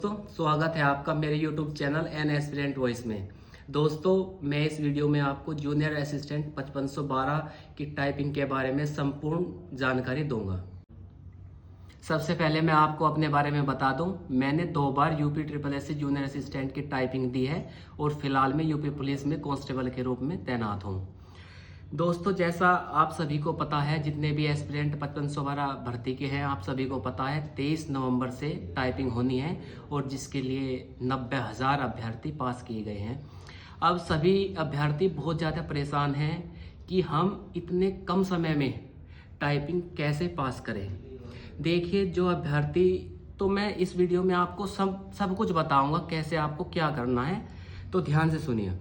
दोस्तों स्वागत है आपका मेरे YouTube channel an aspirant voice में। दोस्तों मैं इस वीडियो में आपको जूनियर असिस्टेंट 5512 की टाइपिंग के बारे में संपूर्ण जानकारी दूंगा। सबसे पहले मैं आपको अपने बारे में बता दूं, मैंने 2 बार UP triple S junior assistant की टाइपिंग दी है और फिलहाल में यूपी पुलिस में कांस्टेबल के रूप में तैनात हूँ। दोस्तों जैसा आप सभी को पता है, जितने भी एस्पिरेंट 5512 भर्ती के हैं आप सभी को पता है 23 नवंबर से टाइपिंग होनी है और जिसके लिए 90,000 अभ्यर्थी पास किए गए हैं। अब सभी अभ्यर्थी बहुत ज़्यादा परेशान हैं कि हम इतने कम समय में टाइपिंग कैसे पास करें। देखिए जो अभ्यर्थी, तो मैं इस वीडियो में आपको सब कुछ बताऊंगा कैसे आपको क्या करना है, तो ध्यान से सुनिए।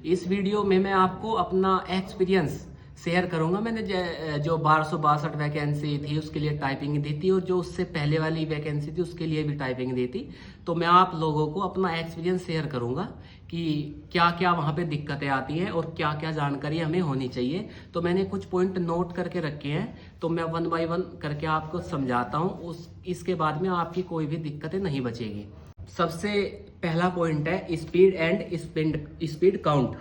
इस वीडियो में मैं आपको अपना एक्सपीरियंस शेयर करूंगा। मैंने जो 1262 वैकेंसी थी उसके लिए टाइपिंग दी थी और जो उससे पहले वाली वैकेंसी थी उसके लिए भी टाइपिंग दी थी। तो मैं आप लोगों को अपना एक्सपीरियंस शेयर करूंगा कि क्या क्या वहाँ पे दिक्कतें आती हैं और क्या क्या जानकारी हमें होनी चाहिए। तो मैंने कुछ पॉइंट नोट करके रखे हैं, तो मैं 1 बाय 1 करके आपको समझाता हूँ। इसके बाद में आपकी कोई भी दिक्कतें नहीं बचेगी। सबसे पहला पॉइंट है स्पीड एंड स्पीड काउंट।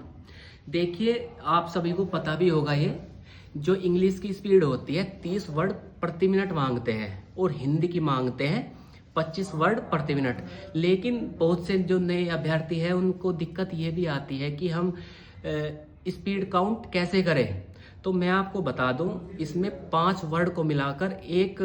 देखिए आप सभी को पता भी होगा, ये जो इंग्लिश की स्पीड होती है 30 वर्ड प्रति मिनट मांगते हैं और हिंदी की मांगते हैं 25 वर्ड प्रति मिनट। लेकिन बहुत से जो नए अभ्यर्थी हैं उनको दिक्कत ये भी आती है कि हम स्पीड काउंट कैसे करें। तो मैं आपको बता दूं, इसमें 5 वर्ड को मिलाकर एक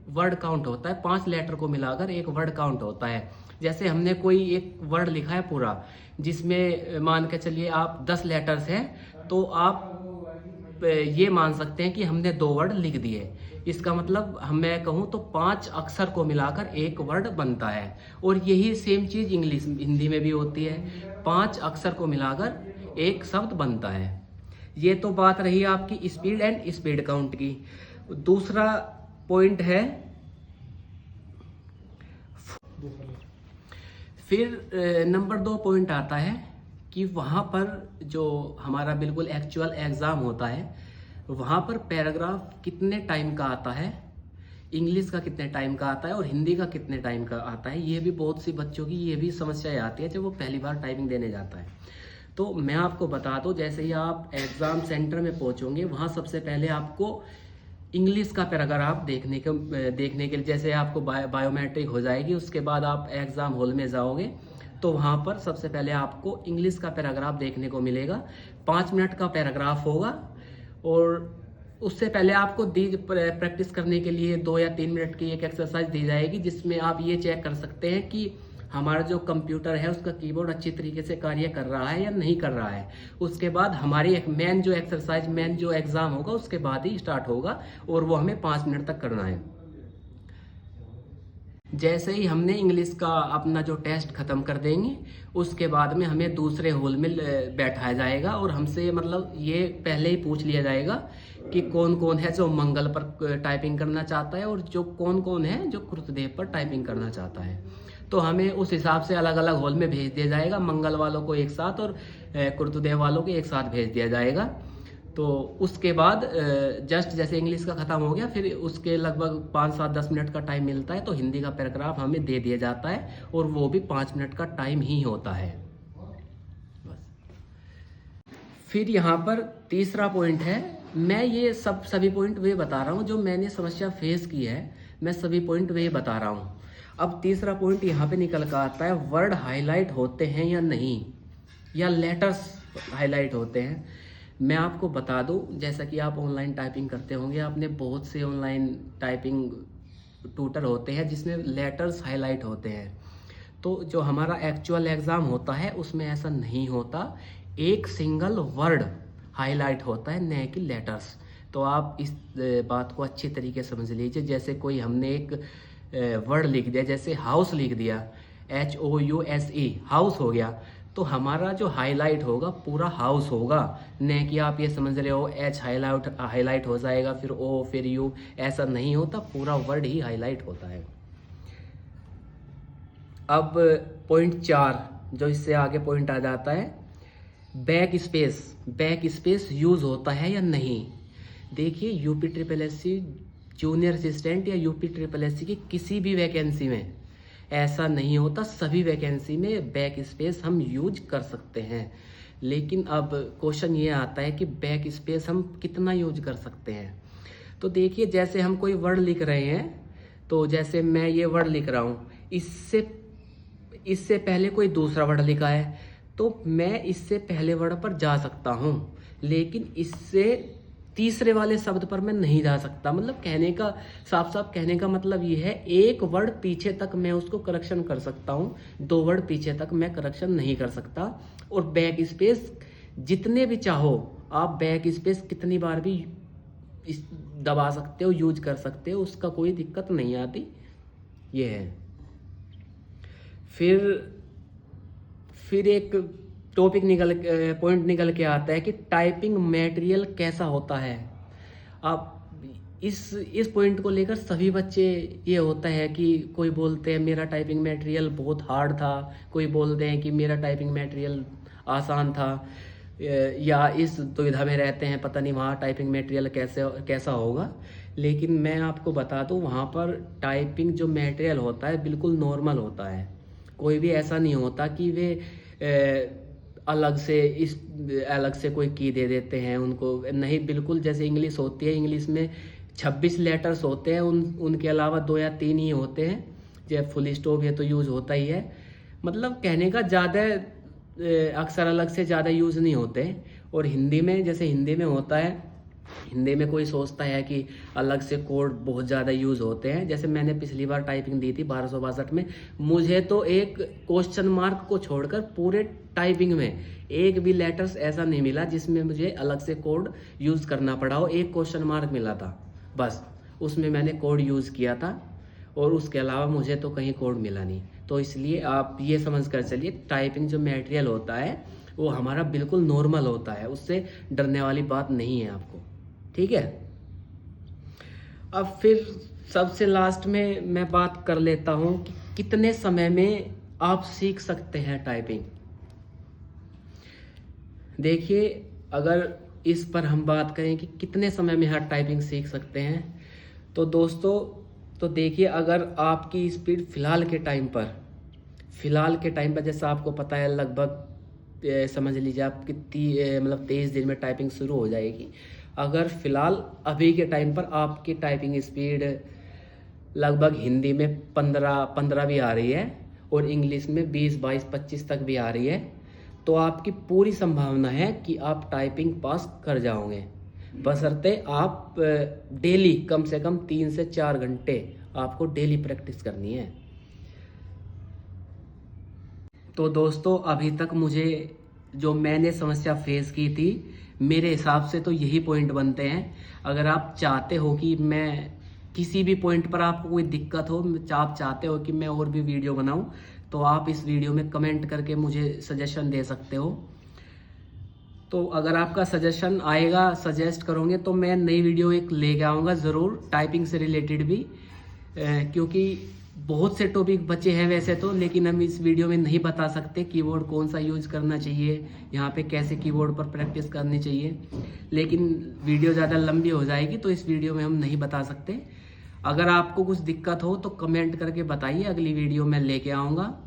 वर्ड काउंट होता है, 5 लेटर को मिलाकर एक वर्ड काउंट होता है। जैसे हमने कोई एक वर्ड लिखा है पूरा, जिसमें मान के चलिए आप 10 लेटर्स हैं, तो आप ये मान सकते हैं कि हमने 2 वर्ड लिख दिए। इसका मतलब मैं कहूँ तो 5 अक्षर को मिलाकर एक वर्ड बनता है। और यही सेम चीज हिंदी में भी होती है, 5 अक्षर को मिलाकर एक शब्द बनता है। ये तो बात रही आपकी स्पीड एंड स्पीड काउंट की। दूसरा पॉइंट है, फिर नंबर 2 पॉइंट आता है कि वहाँ पर जो हमारा बिल्कुल एक्चुअल एग्ज़ाम होता है वहाँ पर पैराग्राफ कितने टाइम का आता है, इंग्लिश का कितने टाइम का आता है और हिंदी का कितने टाइम का आता है। ये भी बहुत सी बच्चों की ये भी समस्याएं आती है जब वो पहली बार टाइपिंग देने जाता है। तो मैं आपको बता दूं, जैसे ही आप एग्ज़ाम सेंटर में पहुँचोगे वहाँ सबसे पहले आपको इंग्लिश का पैराग्राफ देखने के लिए, जैसे आपको बायोमेट्रिक हो जाएगी उसके बाद आप एग्ज़ाम हॉल में जाओगे तो वहाँ पर सबसे पहले आपको इंग्लिश का पैराग्राफ देखने को मिलेगा। 5 मिनट का पैराग्राफ होगा और उससे पहले आपको प्रैक्टिस करने के लिए 2 या 3 मिनट की एक एक्सरसाइज दी जाएगी, जिसमें आप ये चेक कर सकते हैं कि हमारा जो कंप्यूटर है उसका कीबोर्ड अच्छी तरीके से कार्य कर रहा है या नहीं कर रहा है। उसके बाद हमारी एक मेन जो एक्सरसाइज, मेन जो एग्ज़ाम होगा उसके बाद ही स्टार्ट होगा और वो हमें 5 मिनट तक करना है। जैसे ही हमने इंग्लिश का अपना जो टेस्ट खत्म कर देंगे उसके बाद में हमें दूसरे हॉल में बैठाया जाएगा और हमसे मतलब ये पहले ही पूछ लिया जाएगा कि कौन कौन है जो मंगल पर टाइपिंग करना चाहता है और जो कौन कौन है जो कृतदेव पर टाइपिंग करना चाहता है। तो हमें उस हिसाब से अलग अलग हॉल में भेज दिया जाएगा, मंगल वालों को एक साथ और कृतदेव वालों को एक साथ भेज दिया जाएगा। तो उसके बाद जस्ट जैसे इंग्लिश का ख़त्म हो गया, फिर उसके लगभग 5-7-10 मिनट का टाइम मिलता है तो हिंदी का पैराग्राफ हमें दे दिया जाता है और वो भी 5 मिनट का टाइम ही होता है बस। फिर यहाँ पर तीसरा पॉइंट है, मैं ये सभी पॉइंट वे बता रहा हूँ जो मैंने समस्या फेस की है, मैं सभी पॉइंट वे बता रहा हूँ। अब तीसरा पॉइंट यहाँ पे निकल कर आता है, वर्ड हाईलाइट होते हैं या नहीं, या लेटर्स हाईलाइट होते हैं। मैं आपको बता दूं, जैसा कि आप ऑनलाइन टाइपिंग करते होंगे, आपने बहुत से ऑनलाइन टाइपिंग ट्यूटर होते हैं जिसमें लेटर्स हाईलाइट होते हैं। तो जो हमारा एक्चुअल एग्ज़ाम होता है उसमें ऐसा नहीं होता, एक सिंगल वर्ड हाईलाइट होता है, न कि लेटर्स। तो आप इस बात को अच्छी तरीके से समझ लीजिए। जैसे कोई हमने एक वर्ड लिख दिया, जैसे हाउस लिख दिया, HOUSE हाउस हो गया, तो हमारा जो हाईलाइट होगा पूरा हाउस होगा, न कि आप ये समझ रहे हो H हाईलाइट हो जाएगा फिर O फिर U, ऐसा नहीं होता, पूरा वर्ड ही हाईलाइट होता है। अब पॉइंट 4 जो इससे आगे पॉइंट आ जाता है, बैक स्पेस यूज होता है या नहीं। देखिए UP triple S C junior assistant या यूपी ट्रिपल एस सी की किसी भी वैकेंसी में ऐसा नहीं होता, सभी वैकेंसी में बैक स्पेस हम यूज कर सकते हैं। लेकिन अब क्वेश्चन ये आता है कि बैक स्पेस हम कितना यूज कर सकते हैं। तो देखिए, जैसे हम कोई वर्ड लिख रहे हैं, तो जैसे मैं ये वर्ड लिख रहा हूँ, इससे पहले कोई दूसरा वर्ड लिखा है, तो मैं इससे पहले वर्ड पर जा सकता हूँ, लेकिन इससे तीसरे वाले शब्द पर मैं नहीं जा सकता। मतलब कहने का साफ साफ कहने का मतलब ये है, एक वर्ड पीछे तक मैं उसको करेक्शन कर सकता हूँ, 2 वर्ड पीछे तक मैं करेक्शन नहीं कर सकता। और बैक स्पेस जितने भी चाहो आप बैक स्पेस कितनी बार भी दबा सकते हो, यूज कर सकते हो, उसका कोई दिक्कत नहीं आती। ये है। फिर एक टॉपिक पॉइंट निकल के आता है कि टाइपिंग मटेरियल कैसा होता है। अब इस पॉइंट को लेकर सभी बच्चे ये होता है कि कोई बोलते हैं मेरा टाइपिंग मटेरियल बहुत हार्ड था, कोई बोलते हैं कि मेरा टाइपिंग मटेरियल आसान था, या इस दुविधा में रहते हैं पता नहीं वहाँ टाइपिंग मटेरियल कैसा होगा। लेकिन मैं आपको बता दूँ, वहाँ पर टाइपिंग जो मटेरियल होता है बिल्कुल नॉर्मल होता है। कोई भी ऐसा नहीं होता कि वे अलग से कोई की दे देते हैं उनको, नहीं। बिल्कुल जैसे इंग्लिश होती है, इंग्लिश में 26 लेटर्स होते हैं, उनके अलावा 2 या 3 ही होते हैं। जब फुल स्टॉप है तो यूज़ होता ही है। मतलब कहने का ज़्यादा अक्सर अलग से ज़्यादा यूज़ नहीं होते। और हिंदी में, जैसे हिंदी में होता है, हिंदी में कोई सोचता है कि अलग से कोड बहुत ज़्यादा यूज़ होते हैं। जैसे मैंने पिछली बार टाइपिंग दी थी 1262 में, मुझे तो एक क्वेश्चन मार्क को छोड़कर पूरे टाइपिंग में एक भी लेटर्स ऐसा नहीं मिला जिसमें मुझे अलग से कोड यूज़ करना पड़ा हो। एक क्वेश्चन मार्क मिला था बस, उसमें मैंने कोड यूज़ किया था, और उसके अलावा मुझे तो कहीं कोड मिला नहीं। तो इसलिए आप ये समझ कर चलिए, टाइपिंग जो मटेरियल होता है वो हमारा बिल्कुल नॉर्मल होता है, उससे डरने वाली बात नहीं है आपको। ठीक है। अब फिर सबसे लास्ट में मैं बात कर लेता हूं कि कितने समय में आप सीख सकते हैं टाइपिंग। देखिए, अगर इस पर हम बात करें कि कितने समय में आप टाइपिंग सीख सकते हैं, तो दोस्तों तो देखिए, अगर आपकी स्पीड फिलहाल के टाइम पर जैसा आपको पता है, लगभग समझ लीजिए आप कितनी मतलब 23 दिन में टाइपिंग शुरू हो जाएगी। अगर फिलहाल अभी के टाइम पर आपकी टाइपिंग स्पीड लगभग हिंदी में 15 भी आ रही है और इंग्लिश में 20, 22, 25 तक भी आ रही है, तो आपकी पूरी संभावना है कि आप टाइपिंग पास कर जाओगे, बशर्ते आप डेली कम से कम 3 से 4 घंटे आपको डेली प्रैक्टिस करनी है। तो दोस्तों, अभी तक जो मैंने समस्या फेस की थी, मेरे हिसाब से तो यही पॉइंट बनते हैं। अगर आप चाहते हो कि मैं किसी भी पॉइंट पर आपको कोई दिक्कत हो, आप चाहते हो कि मैं और भी वीडियो बनाऊं, तो आप इस वीडियो में कमेंट करके मुझे सजेशन दे सकते हो। तो अगर आपका सजेशन आएगा, सजेस्ट करोगे, तो मैं नई वीडियो एक लेके आऊँगा ज़रूर, टाइपिंग से रिलेटेड भी, क्योंकि बहुत से टॉपिक बचे हैं वैसे तो, लेकिन हम इस वीडियो में नहीं बता सकते कीबोर्ड कौन सा यूज़ करना चाहिए, यहाँ पे कैसे कीबोर्ड पर प्रैक्टिस करनी चाहिए। लेकिन वीडियो ज़्यादा लंबी हो जाएगी, तो इस वीडियो में हम नहीं बता सकते। अगर आपको कुछ दिक्कत हो तो कमेंट करके बताइए, अगली वीडियो में लेके आऊँगा।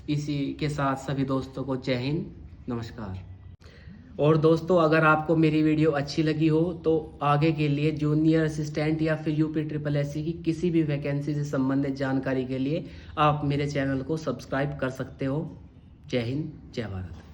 इसी के साथ सभी दोस्तों को जय हिंद, नमस्कार। और दोस्तों, अगर आपको मेरी वीडियो अच्छी लगी हो तो आगे के लिए जूनियर असिस्टेंट या फिर UPSSC की किसी भी वैकेंसी से संबंधित जानकारी के लिए आप मेरे चैनल को सब्सक्राइब कर सकते हो। जय हिंद, जय भारत।